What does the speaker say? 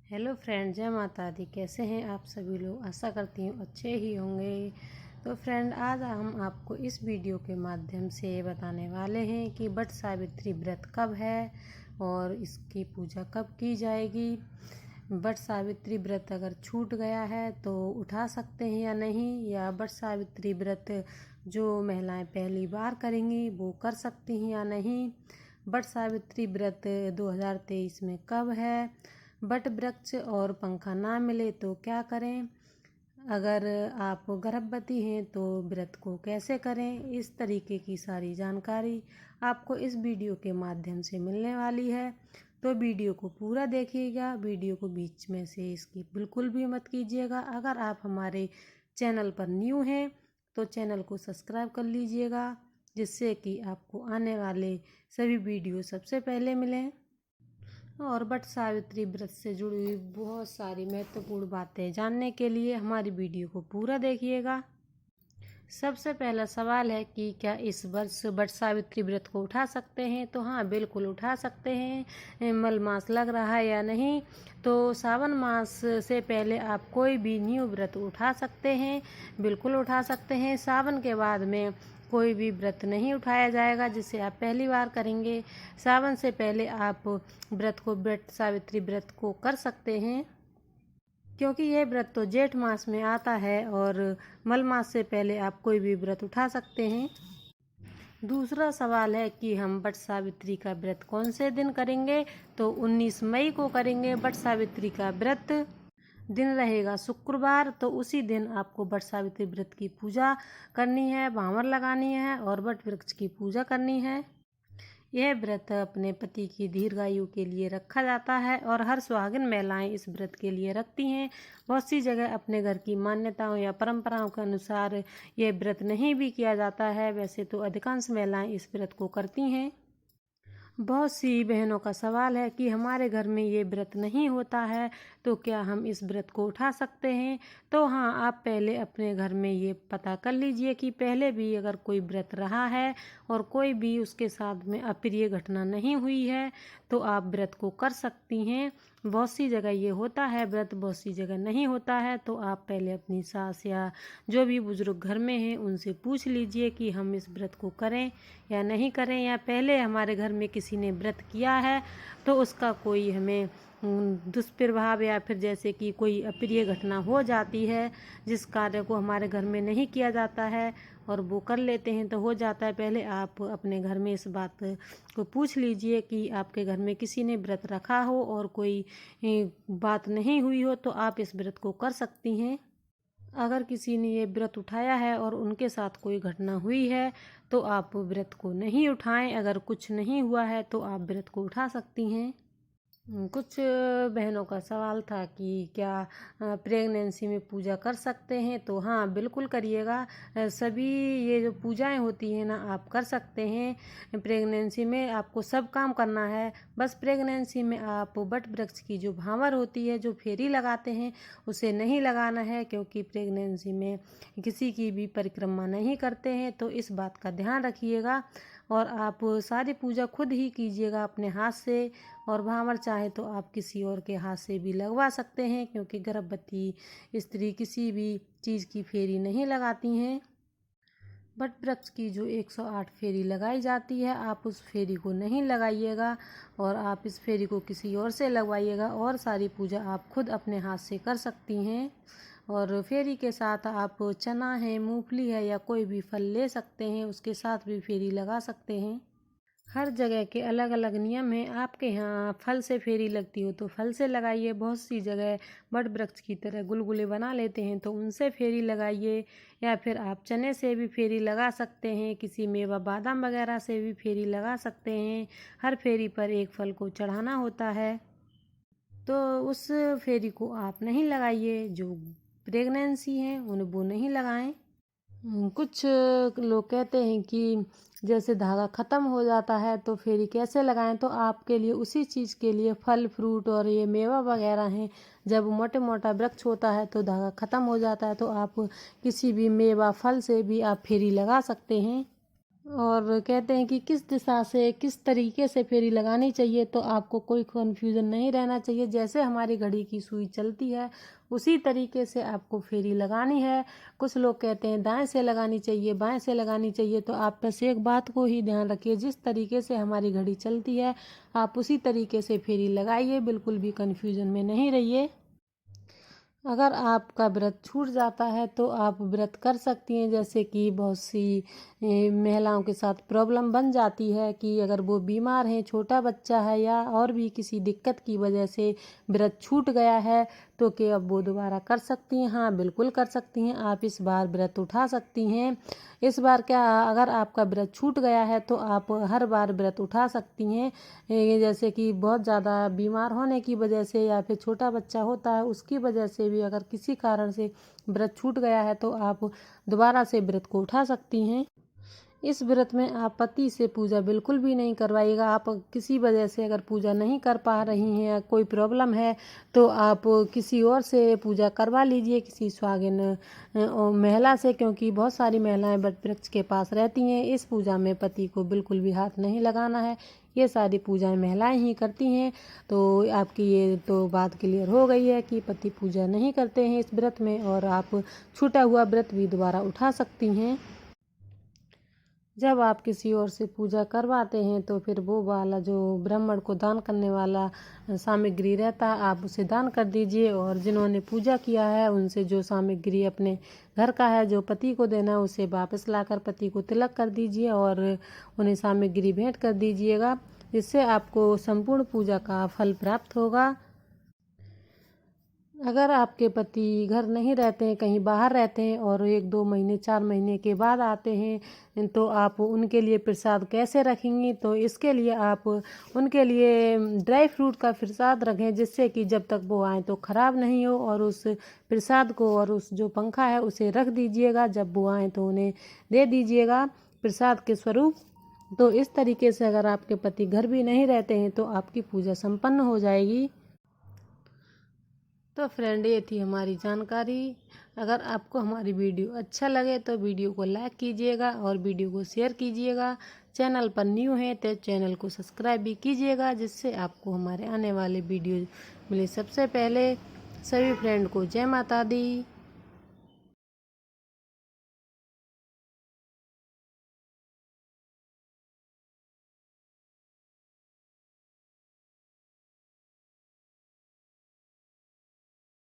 Hello friend, जय माता दी। कैसे हैं आप सभी लोग? आशा करती हूँ अच्छे ही होंगे। तो फ्रेंड, आज हम आपको इस वीडियो के माध्यम से बताने वाले हैं कि वट सावित्री व्रत कब है और इसकी पूजा कब की जाएगी। वट सावित्री व्रत अगर छूट गया है तो उठा सकते हैं या नहीं, या वट सावित्री व्रत जो महिलाएं पहली बार करेंगी वो कर सकती हैं या नहीं। वट सावित्री व्रत 2023 में कब है? वट वृक्ष और पंखा ना मिले तो क्या करें? अगर आप गर्भवती हैं तो व्रत को कैसे करें? इस तरीके की सारी जानकारी आपको इस वीडियो के माध्यम से मिलने वाली है। तो वीडियो को पूरा देखिएगा, वीडियो को बीच में से स्किप बिल्कुल भी मत कीजिएगा। अगर आप हमारे चैनल पर न्यू हैं तो चैनल को सब्सक्राइब कर लीजिएगा, जिससे कि आपको आने वाले सभी वीडियो सबसे पहले मिलें। और वट सावित्री व्रत से जुड़ी हुई बहुत सारी महत्वपूर्ण बातें जानने के लिए हमारी वीडियो को पूरा देखिएगा। सबसे पहला सवाल है कि क्या इस वर्ष वट सावित्री व्रत को उठा सकते हैं? तो हाँ, बिल्कुल उठा सकते हैं। मल मास लग रहा है या नहीं, तो सावन मास से पहले आप कोई भी न्यू व्रत उठा सकते हैं, बिल्कुल उठा सकते हैं। सावन के बाद में कोई भी व्रत नहीं उठाया जाएगा जिसे आप पहली बार करेंगे। सावन से पहले आप वट सावित्री व्रत को कर सकते हैं, क्योंकि यह व्रत तो जेठ मास में आता है और मल मास से पहले आप कोई भी व्रत उठा सकते हैं। दूसरा सवाल है कि हम वट सावित्री का व्रत कौन से दिन करेंगे? तो 19 मई को करेंगे। वट सावित्री का व्रत दिन रहेगा शुक्रवार, तो उसी दिन आपको वट सावित्री व्रत की पूजा करनी है, भांवर लगानी है और वट वृक्ष की पूजा करनी है। यह व्रत अपने पति की दीर्घायु के लिए रखा जाता है और हर सुहागिन महिलाएं इस व्रत के लिए रखती हैं। बहुत सी जगह अपने घर की मान्यताओं या परंपराओं के अनुसार यह व्रत नहीं भी किया जाता है। वैसे तो अधिकांश महिलाएं इस व्रत को करती हैं। बहुत सी बहनों का सवाल है कि हमारे घर में ये व्रत नहीं होता है तो क्या हम इस व्रत को उठा सकते हैं? तो हाँ, आप पहले अपने घर में ये पता कर लीजिए कि पहले भी अगर कोई व्रत रहा है और कोई भी उसके साथ में अप्रिय घटना नहीं हुई है तो आप व्रत को कर सकती हैं। बहुत सी जगह ये होता है व्रत, बहुत सी जगह नहीं होता है। तो आप पहले अपनी सास या जो भी बुजुर्ग घर में हैं उनसे पूछ लीजिए कि हम इस व्रत को करें या नहीं करें, या पहले हमारे घर में किसी ने व्रत किया है तो उसका कोई हमें दुष्प्रभाव या फिर जैसे कि कोई अप्रिय घटना हो जाती है जिस कार्य को हमारे घर में नहीं किया जाता है और वो कर लेते हैं तो हो जाता है। पहले आप अपने घर में इस बात को पूछ लीजिए कि आपके घर में किसी ने व्रत रखा हो और कोई बात नहीं हुई हो तो आप इस व्रत को कर सकती हैं। अगर किसी ने ये व्रत उठाया है और उनके साथ कोई घटना हुई है तो आप व्रत को नहीं उठाएं। अगर कुछ नहीं हुआ है तो आप व्रत को उठा सकती हैं। कुछ बहनों का सवाल था कि क्या प्रेगनेंसी में पूजा कर सकते हैं? तो हाँ, बिल्कुल करिएगा। सभी ये जो पूजाएं होती हैं ना, आप कर सकते हैं। प्रेगनेंसी में आपको सब काम करना है, बस प्रेगनेंसी में आप वट वृक्ष की जो भांवर होती है, जो फेरी लगाते हैं, उसे नहीं लगाना है, क्योंकि प्रेगनेंसी में किसी की भी परिक्रमा नहीं करते हैं। तो इस बात का ध्यान रखिएगा और आप सारी पूजा खुद ही कीजिएगा अपने हाथ से। और भांवर चाहे तो आप किसी और के हाथ से भी लगवा सकते हैं, क्योंकि गर्भवती स्त्री किसी भी चीज़ की फेरी नहीं लगाती हैं। वट वृक्ष की जो 108 फेरी लगाई जाती है, आप उस फेरी को नहीं लगाइएगा और आप इस फेरी को किसी और से लगवाइएगा। और सारी पूजा आप खुद अपने हाथ से कर सकती हैं। और फेरी के साथ आप चना है, मूंगफली है या कोई भी फल ले सकते हैं, उसके साथ भी फेरी लगा सकते हैं। हर जगह के अलग अलग नियम हैं। आपके यहाँ फल से फेरी लगती हो तो फल से लगाइए। बहुत सी जगह वट वृक्ष की तरह गुलगुले बना लेते हैं तो उनसे फेरी लगाइए, या फिर आप चने से भी फेरी लगा सकते हैं, किसी मेवा बादाम वगैरह से भी फेरी लगा सकते हैं। हर फेरी पर एक फल को चढ़ाना होता है, तो उस फेरी को आप नहीं लगाइए। जो प्रेगनेंसी हैं उन्हें वो नहीं लगाएं। कुछ लोग कहते हैं कि जैसे धागा ख़त्म हो जाता है तो फेरी कैसे लगाएं? तो आपके लिए उसी चीज़ के लिए फल फ्रूट और ये मेवा वगैरह हैं। जब मोटे मोटा वृक्ष होता है तो धागा ख़त्म हो जाता है तो आप किसी भी मेवा फल से भी आप फेरी लगा सकते हैं। और कहते हैं कि किस दिशा से किस तरीके से फेरी लगानी चाहिए, तो आपको कोई कन्फ्यूज़न नहीं रहना चाहिए। जैसे हमारी घड़ी की सुई चलती है उसी तरीके से आपको फेरी लगानी है। कुछ लोग कहते हैं दाएं से लगानी चाहिए, बाएं से लगानी चाहिए, तो आप बस एक बात को ही ध्यान रखिए, जिस तरीके से हमारी घड़ी चलती है आप उसी तरीके से फेरी लगाइए, बिल्कुल भी कन्फ्यूज़न में नहीं रहिए। अगर आपका व्रत छूट जाता है तो आप व्रत कर सकती हैं। जैसे कि बहुत सी महिलाओं के साथ प्रॉब्लम बन जाती है कि अगर वो बीमार हैं, छोटा बच्चा है या और भी किसी दिक्कत की वजह से व्रत छूट गया है, तो क्या अब वो दोबारा कर सकती हैं? हाँ, बिल्कुल कर सकती हैं। आप इस बार व्रत उठा सकती हैं। इस बार क्या, अगर आपका व्रत छूट गया है तो आप हर बार व्रत उठा सकती हैं। ये जैसे कि बहुत ज़्यादा बीमार होने की वजह से या फिर छोटा बच्चा होता है उसकी वजह से भी अगर किसी कारण से व्रत छूट गया है तो आप दोबारा से व्रत को उठा सकती हैं। इस व्रत में आप पति से पूजा बिल्कुल भी नहीं करवाइएगा। आप किसी वजह से अगर पूजा नहीं कर पा रही हैं या कोई प्रॉब्लम है तो आप किसी और से पूजा करवा लीजिए, किसी सुहागिन महिला से, क्योंकि बहुत सारी महिलाएं वट वृक्ष के पास रहती हैं। इस पूजा में पति को बिल्कुल भी हाथ नहीं लगाना है, ये सारी पूजाएं महिलाएं ही करती हैं। तो आपकी ये तो बात क्लियर हो गई है कि पति पूजा नहीं करते हैं इस व्रत में, और आप छूटा हुआ व्रत भी दोबारा उठा सकती हैं। जब आप किसी और से पूजा करवाते हैं तो फिर वो वाला जो ब्राह्मण को दान करने वाला सामग्री रहता है आप उसे दान कर दीजिए, और जिन्होंने पूजा किया है उनसे जो सामग्री अपने घर का है जो पति को देना है उसे वापस लाकर पति को तिलक कर दीजिए और उन्हें सामग्री भेंट कर दीजिएगा, जिससे आपको संपूर्ण पूजा का फल प्राप्त होगा। अगर आपके पति घर नहीं रहते हैं, कहीं बाहर रहते हैं और 1-2 महीने 4 महीने के बाद आते हैं, तो आप उनके लिए प्रसाद कैसे रखेंगी? तो इसके लिए आप उनके लिए ड्राई फ्रूट का प्रसाद रखें, जिससे कि जब तक वो आएँ तो ख़राब नहीं हो, और उस प्रसाद को और उस जो पंखा है उसे रख दीजिएगा। जब वो आएँ तो उन्हें दे दीजिएगा प्रसाद के स्वरूप। तो इस तरीके से अगर आपके पति घर भी नहीं रहते हैं तो आपकी पूजा संपन्न हो जाएगी। तो फ्रेंड, ये थी हमारी जानकारी। अगर आपको हमारी वीडियो अच्छा लगे तो वीडियो को लाइक कीजिएगा और वीडियो को शेयर कीजिएगा। चैनल पर न्यू है तो चैनल को सब्सक्राइब भी कीजिएगा, जिससे आपको हमारे आने वाले वीडियो मिले सबसे पहले। सभी फ्रेंड को जय माता दी।